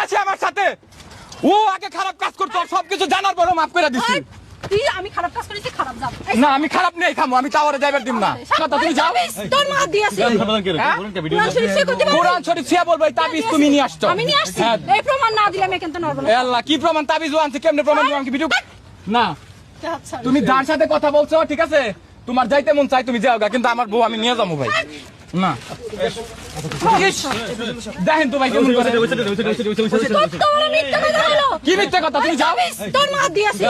আছে আমার সাথে, ও আগে খারাপ কাজ করতো, সবকিছু জানার পরও মাফ করে দিছি। তুই আমি খারাপ কাজ করেছি, খারাপ যাব না আমি খারাপ নেই খামো, আমি টাওয়ারে যাইবার দিম না। কথা তুমি যাও। তোর মা দিয়েছে কোরআন শরীফ সে করতে পারবি? কোরআন শরীফ সে বলবে তাবিজ তুমি নিয়ে আসছো। আমি নিয়ে আসছি, হ্যাঁ। এই প্রমাণ না দিলে আমি কিন্তু নড়ব না। এ আল্লাহ কি প্রমাণ? তাবিজ আনছে, কেমনে প্রমাণ দিবো? আমাকে ভিডিও না, আচ্ছা তুমি যার সাথে কথা বলছো ঠিক আছে, তোমার যাইতে মন চাই তুমি যাও গা, কিন্তু আমার বউ আমি নিয়ে যাবো ভাই। না ইস, দেখেন তো ভাই কেমন করে। তোর মিথ্যা কথা হলো। কি মিথ্যে কথা? তুমি যাও। তোর মা দিয়েছে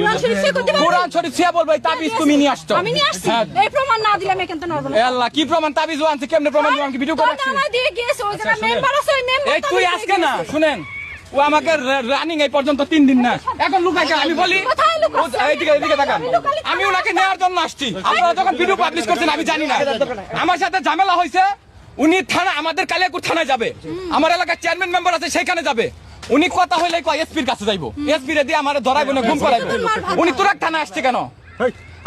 কোরআন শরীফ সে করতে পারবি? কোরআন শরীফ সে বলবে তাবিজ তুমি নিয়ে আসছো। আমি নিয়ে আসছি, হ্যাঁ। এই প্রমাণ না দিলে আমি কিন্তু নড়ব না। এ আল্লাহ কি প্রমাণ? তাবিজ আনছে, কেমনে প্রমাণ দিবো? আমাকে ভিডিও করে তোর নানা দিয়ে গিয়েছে, ওই জায়গায় মেম্বার আছে, ওই মেম্বার এই তুই আজকে না শুনেন, ও আমাকে রানিং এই পর্যন্ত 3 দিন না, এখন লুকাই কেন? আমি বলি কোথায় লুকাচ্ছ? এইদিকে তাকান, আমি ওনাকে নেওয়ার জন্য আসছি। আপনারা যখন ভিডিও পাবলিশ করছেন আমি জানি না, আমার সাথে ঝামেলা হয়েছে। উনি থানা, আমাদের কালিয়াকুর থানায় যাবে, আমার এলাকার চেয়ারম্যান মেম্বার আছে সেখানে যাবে। উনি কথা হইলে কয় এসপির কাছে যাইবো, এসপি রে দিয়ে আমার ধরাইবো না, ঘুম করাইবো। উনি তুরাক থানায় আসছে কেন?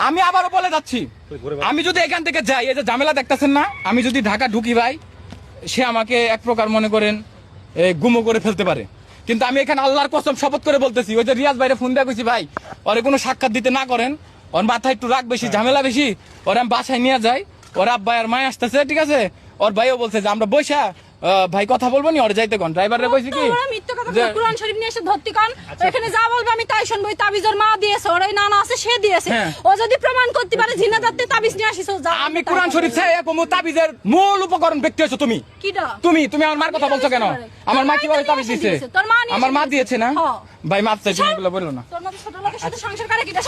আমি আবারও বলে যাচ্ছি, আমি যদি এখান থেকে যাই, এই যে ঝামেলা দেখতেছেন না, আমি যদি ঢাকা ঢুকি ভাই, সে আমাকে এক প্রকার মনে করেন গুমো করে ফেলতে পারে। কিন্তু আমি এখানে আল্লাহর কসম শপথ করে বলতেছি, ওই যে রিয়াজ ভাইরে ফোন দিয়ে কইছি, ভাই ওরে কোনো সাক্ষাৎ দিতে না করেন, ওর মাথায় একটু রাগ বেশি, ঝামেলা বেশি, ওরে আমি বাসায় নিয়ে যাই, ওর আব্বা আর মায় আসতেছে ঠিক আছে। ওর ভাইও বলছে যে আমরা বৈশা ভাই কথা বলবো নি, ওর যাইতে কোন ড্রাইভাররে কইছি কি তোরা মিথ্যা কথা বলে কোরআন শরীফ নিয়ে এসে ধরতি কোন? এখানে যা বলবে আমি তাই শুনবো। তাবিজের মা দিয়েছে, ওর এই নানা আছে সে দিয়েছে। হ্যাঁ। ও যদি প্রমাণ করতে পারে জিনা দত্তে তাবিজ নিয়ে আসিস, ও যা। আমি কোরআন শরীফ চাই কোমো তাবিজের মূল উপকরণ ব্যক্তি হচ্ছে তুমি। কিডা? তুমি আমার মার কথা বলছো কেন? আমার মা কিভাবে তাবিজ দিয়েছে? তোর মা নিয়ে আমার মা দিয়েছে না? হ্যাঁ। ভাই মাপ চাই, তুমি এগুলো বললো না। তোর মতো ছোট লোকের সাথে সংসার করে কিডা?